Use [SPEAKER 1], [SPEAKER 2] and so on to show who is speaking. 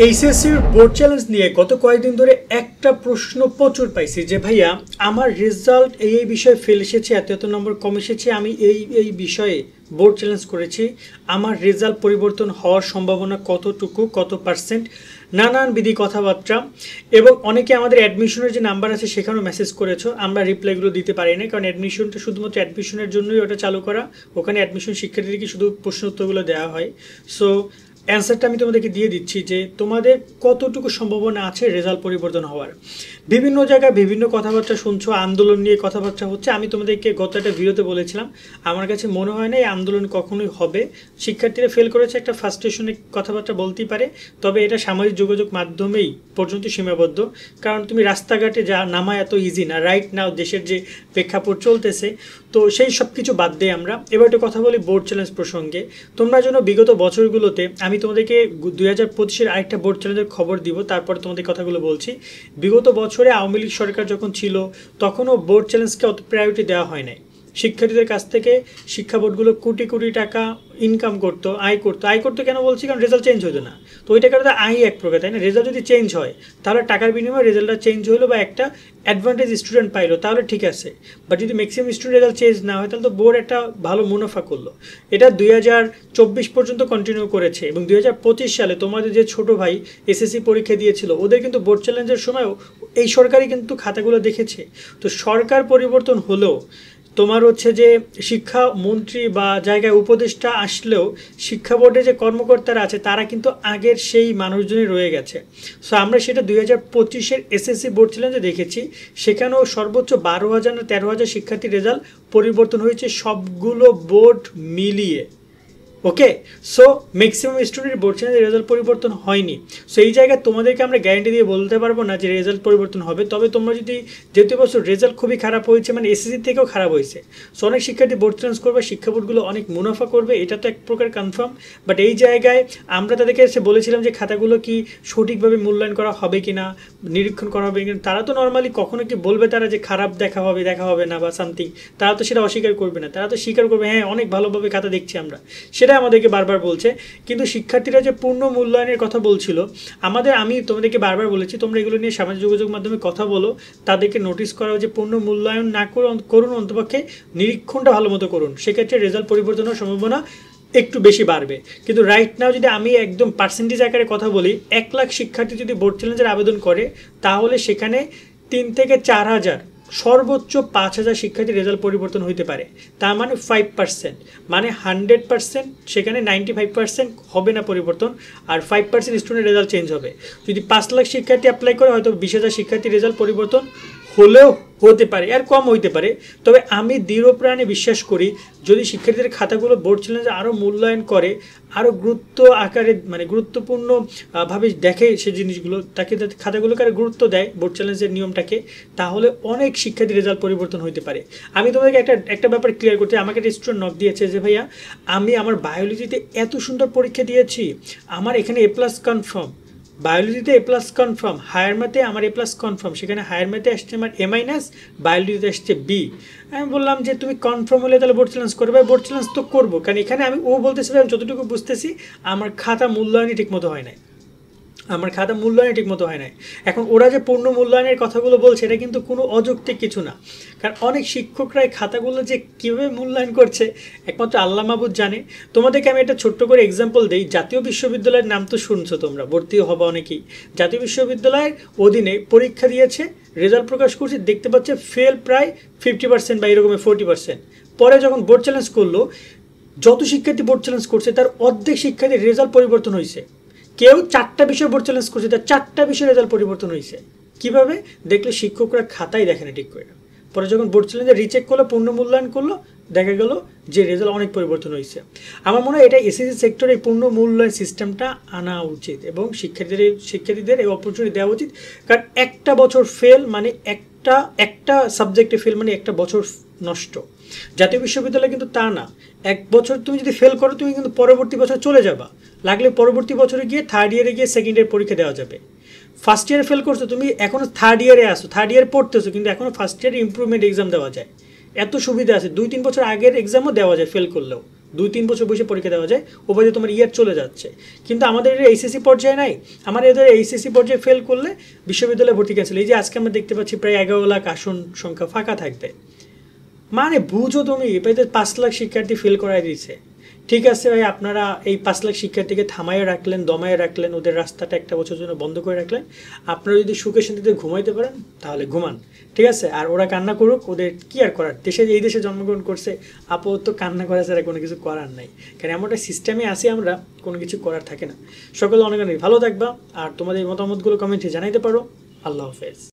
[SPEAKER 1] এইচএসসির board challenge নিয়ে গত কয়েকদিন ধরে একটা প্রশ্ন প্রচুর পাইছি যে ভাইয়া আমার রেজাল্ট এই বিষয়ে ফেল এসেছে, এত নম্বর কম এসেছে, আমি এই বিষয়ে বোর্ড চ্যালেঞ্জ করেছি, আমার রেজাল্ট পরিবর্তন হওয়ার সম্ভাবনা কতটুকু, কত পার্সেন্ট, নানানবিধি কথাবার্তা। এবং অনেকে আমাদের অ্যাডমিশনের যে নাম্বার আছে সেখানেও মেসেজ করেছো, আমরা রিপ্লাইগুলো দিতে পারি না, কারণ অ্যাডমিশনটা শুধুমাত্র অ্যাডমিশনের জন্যই ওটা চালু করা, ওখানে অ্যাডমিশন শিক্ষার্থীদেরকে শুধু প্রশ্ন উত্তরগুলো দেওয়া হয়। সো অ্যান্সারটা আমি তোমাদেরকে দিয়ে দিচ্ছি যে তোমাদের কতটুকু সম্ভাবনা আছে রেজাল্ট পরিবর্তন হওয়ার। বিভিন্ন জায়গায় বিভিন্ন কথাবার্তা শুনছো, আন্দোলন নিয়ে কথাবার্তা হচ্ছে। আমি তোমাদেরকে গত একটা ভিডিওতে বলেছিলাম আমার কাছে মনে হয় না এই আন্দোলন কখনোই হবে। শিক্ষার্থীরা ফেল করেছে, একটা ফ্রাস্ট্রেশনে কথাবার্তা বলতেই পারে, তবে এটা সামাজিক যোগাযোগ মাধ্যমেই পর্যন্ত সীমাবদ্ধ, কারণ তুমি রাস্তাঘাটে যা নামা এত ইজি না রাইট নাও, দেশের যে প্রেক্ষাপট চলতেছে। তো সেই সব কিছু বাদ দিয়ে আমরা এবার একটা কথা বলি বোর্ড চ্যালেঞ্জ প্রসঙ্গে। তোমরা যেন বিগত বছরগুলোতে, আমি তোমাদেরকে 2025-এর আরেকটা বোর্ড চ্যালেঞ্জের খবর দিব, তারপরে তোমাদের কথাগুলো বলছি। বিগত বছরে আওয়ামী লীগ সরকার যখন ছিল তখনও বোর্ড চ্যালেঞ্জকে অত প্রায়োরিটি দেওয়া হয় নাই। শিক্ষার্থীদের কাছ থেকে শিক্ষা বোর্ডগুলো কোটি কোটি টাকা ইনকাম করতো, আয় করতো কেন বলছি, কারণ রেজাল্ট চেঞ্জ হতো না। তো ওই টাকাটা আয় এক প্রকার, তাই না? রেজাল্ট যদি চেঞ্জ হয় তাহলে টাকার বিনিময়ে রেজাল্টটা চেঞ্জ হলো বা একটা অ্যাডভান্টেজ স্টুডেন্ট পাইলো, তাহলে ঠিক আছে। বাট যদি ম্যাক্সিমাম স্টুডেন্ট রেজাল্ট চেঞ্জ না হয় তাহলে তো বোর্ড একটা ভালো মুনাফা করলো। এটা 2024 পর্যন্ত কন্টিনিউ করেছে, এবং 2025 সালে তোমাদের যে ছোট ভাই এসএসসি পরীক্ষা দিয়েছিল ওদের কিন্তু বোর্ড চ্যালেঞ্জের সময়ও এই সরকারই কিন্তু খাতাগুলো দেখেছে। তো সরকার পরিবর্তন হলেও তোমার হচ্ছে যে শিক্ষামন্ত্রী বা জায়গায় উপদেষ্টা আসলেও শিক্ষা বোর্ডে যে কর্মকর্তারা আছে তারা কিন্তু আগের সেই মানুষজনই রয়ে গেছে। সো আমরা সেটা 2025-এর এসএসসি বোর্ড চ্যালেঞ্জে দেখেছি, সেখানেও সর্বোচ্চ 12,000 না 13,000 শিক্ষার্থীর রেজাল্ট পরিবর্তন হয়েছে সবগুলো বোর্ড মিলিয়ে। ওকে, সো ম্যাক্সিমাম স্টুডেন্টের বোর্ড চ্যালেঞ্জের রেজাল্ট পরিবর্তন হয়নি। সো এই জায়গায় তোমাদেরকে আমরা গ্যারান্টি দিয়ে বলতে পারবো না যে রেজাল্ট পরিবর্তন হবে। তবে তোমরা যদি, যেহেতু বছর রেজাল্ট খুবই খারাপ হয়েছে, মানে এসএসসি থেকেও খারাপ হয়েছে, সো অনেক শিক্ষার্থী বোর্ড চ্যালেঞ্জ করবে, শিক্ষা বোর্ডগুলো অনেক মুনাফা করবে, এটা তো এক প্রকার কনফার্ম। বাট এই জায়গায় আমরা তাদেরকে এসে বলেছিলাম যে খাতাগুলো কি সঠিকভাবে মূল্যায়ন করা হবে কি না, নিরীক্ষণ করা হবে কিনা। তারা তো নর্মালি কখনো কি বলবে তারা যে খারাপ দেখা হবে না বা সামথিং, তারা তো সেটা অস্বীকার করবে না, তারা তো স্বীকার করবে হ্যাঁ অনেক ভালোভাবে খাতা দেখছি আমরা, সেটা আমাদেরকে বারবার বলছে। কিন্তু শিক্ষার্থীরা যে পূর্ণ মূল্যায়নের কথা বলছিল আমি তোমাদেরকে বারবার বলেছি তোমরা এগুলো নিয়ে সামাজিক যোগাযোগ মাধ্যমে কথা বলো, তাদেরকে নোটিস করা যে পূর্ণ মূল্যায়ন না করুন, অন্তপক্ষে নিরীক্ষণটা ভালো মতো করুন, সেক্ষেত্রে রেজাল্ট পরিবর্তনের সম্ভাবনা একটু বেশি বাড়বে। কিন্তু রাইট নাও যদি আমি একদম পার্সেন্টেজ আকারে কথা বলি, 1 লাখ শিক্ষার্থী যদি বোর্ড চ্যালেঞ্জের আবেদন করে তাহলে সেখানে 3 থেকে 4 হাজার, সর্বোচ্চ 5,000 শিক্ষার্থীর রেজাল্ট পরিবর্তন হইতে পারে। তার মানে 5%, মানে 100%, সেখানে 95% হবে না পরিবর্তন, আর 5% স্টুডেন্ট রেজাল্ট চেঞ্জ হবে। যদি 5 লাখ শিক্ষার্থী অ্যাপ্লাই করে হয়তো 20,000 শিক্ষার্থীর রেজাল্ট পরিবর্তন হলেও হতে পারে, আর কম হইতে পারে। তবে আমি দৃঢ় প্রাণে বিশ্বাস করি যদি শিক্ষার্থীদের খাতাগুলো বোর্ড চ্যালেঞ্জে আরও মূল্যায়ন করে, আরও গুরুত্ব আকারে, মানে গুরুত্বপূর্ণভাবে দেখে সে জিনিসগুলো, তাকে খাতাগুলোকে আরও গুরুত্ব দেয় বোর্ড চ্যালেঞ্জের নিয়মটাকে, তাহলে অনেক শিক্ষার্থীর রেজাল্ট পরিবর্তন হইতে পারে। আমি তোমাদেরকে একটা ব্যাপার ক্লিয়ার করতে, আমাকে একটা স্টুডেন্ট নক দিয়েছে যে ভাইয়া আমি আমার বায়োলজিতে এত সুন্দর পরীক্ষা দিয়েছি, আমার এখানে A+ কনফার্ম, বায়োলজিতে A+ কনফার্ম, হায়ার ম্যাথে আমার A+ কনফার্ম, সেখানে হায়ার ম্যাথে আসছে আমার A-, বায়োলজিতে আসছে B। আমি বললাম যে তুমি কনফার্ম হলে তাহলে বোর্ড চ্যালেঞ্জ করবে। বোর্ড চ্যালেঞ্জ তো করবো, কারণ এখানে ও বলতেছে আমি যতটুকু বুঝতেছি আমার খাতা মূল্যায়নই ঠিকমতো হয় নাই, ঠিকমতো হয় নাই। এখন ওরা যে পূর্ণ মূল্যায়নের কথাগুলো বলছে এটা কিন্তু কোনো অযৌক্তিক কিছু না, কারণ অনেক শিক্ষকরা এই খাতাগুলো যে কীভাবে মূল্যায়ন করছে একমাত্র আল্লাহ মাহবুদ জানে। তোমাদেরকে আমি একটা ছোট্ট করে এক্সাম্পল দিই। জাতীয় বিশ্ববিদ্যালয়ের নাম তো শুনছো তোমরা, ভর্তি হবা অনেকেই। জাতীয় বিশ্ববিদ্যালয়ের অধীনে পরীক্ষা দিয়েছে, রেজাল্ট প্রকাশ করছে, দেখতে পাচ্ছে ফেল প্রায় 50% বা এরকমের 40%। পরে যখন বোর্ড চ্যালেঞ্জ করলো, যত শিক্ষার্থী বোর্ড চ্যালেঞ্জ করছে তার অর্ধেক শিক্ষার্থীর রেজাল্ট পরিবর্তন হয়েছে। কেউ 4টা বিষয় বোর্ড চ্যালেঞ্জ করছে, তার 4টা বিষয় রেজাল্ট পরিবর্তন হয়েছে। কীভাবে দেখলে শিক্ষকরা খাতাই দেখে না ঠিক করে, পরে যখন বোর্ড চ্যালেঞ্জে রিচেক করলো, পূর্ণ মূল্যায়ন করলো, দেখা গেল যে রেজাল্ট অনেক পরিবর্তন হয়েছে। আমার মনে হয় এটা এসএসসি সেক্টরে এই পূর্ণ মূল্যায়ন সিস্টেমটা আনা উচিত এবং শিক্ষার্থীদের এই অপরচুনিটি দেওয়া উচিত। কারণ একটা বছর ফেল মানে একটা সাবজেক্টে ফেল মানে একটা বছর নষ্ট। জাতীয় বিশ্ববিদ্যালয় কিন্তু তা না, 1 বছর তুমি যদি ফেল করো তুমি কিন্তু পরবর্তী বছর চলে যাবা, লাগলে পরবর্তী বছরে গিয়ে 3rd ইয়ারে গিয়ে 2nd ইয়ার পরীক্ষা দেওয়া যাবে। ফার্স্ট ইয়ারে ফেল করছো, তুমি এখনও 3rd ইয়ারে আসো, 3rd ইয়ার পড়তেছো, কিন্তু এখনও ফার্স্ট ইয়ারে ইমপ্রুভমেন্ট এক্সাম দেওয়া যায়, এত সুবিধা আছে। 2-3 বছর আগের এক্সামও দেওয়া যায় ফেল করলেও, 2-3 বছর বসে পরীক্ষা দেওয়া যায়, ওভাবে তোমার ইয়ার চলে যাচ্ছে। কিন্তু আমাদের এইচএসসি পর্যায়ে নাই, আমার এদের এইচএসসি পর্যায়ে ফেল করলে বিশ্ববিদ্যালয়ে ভর্তি ক্যান্সেল। এই যে আজকে আমরা দেখতে পাচ্ছি প্রায় 11 লাখ আসন সংখ্যা ফাঁকা থাকবে। মানে বুঝো তুমি, এবারে 5 লাখ শিক্ষার্থী ফেল করাই দিয়েছে। ঠিক আছে ভাই, আপনারা এই 5 লাখ শিক্ষার্থীকে থামাইয়ে রাখলেন, দমায়ে রাখলেন, ওদের রাস্তাটা একটা বছর জন্য বন্ধ করে রাখলেন। আপনারা যদি সুখে শান্তিতে ঘুমাইতে পারেন তাহলে ঘুমান, ঠিক আছে। আর ওরা কান্না করুক, ওদের কি আর করার, এই দেশে জন্মগ্রহণ করছে, আপাতত কান্না করা ছাড়া কোনো কিছু করার নাই। কারণ এমন একটা সিস্টেমে আসি আমরা, কোনো কিছু করার থাকে না। সকলে অনেক অনেক ভালো থাকবা, আর তোমাদের মতামতগুলো কমেন্টে জানাইতে পারো। আল্লাহ হাফেজ।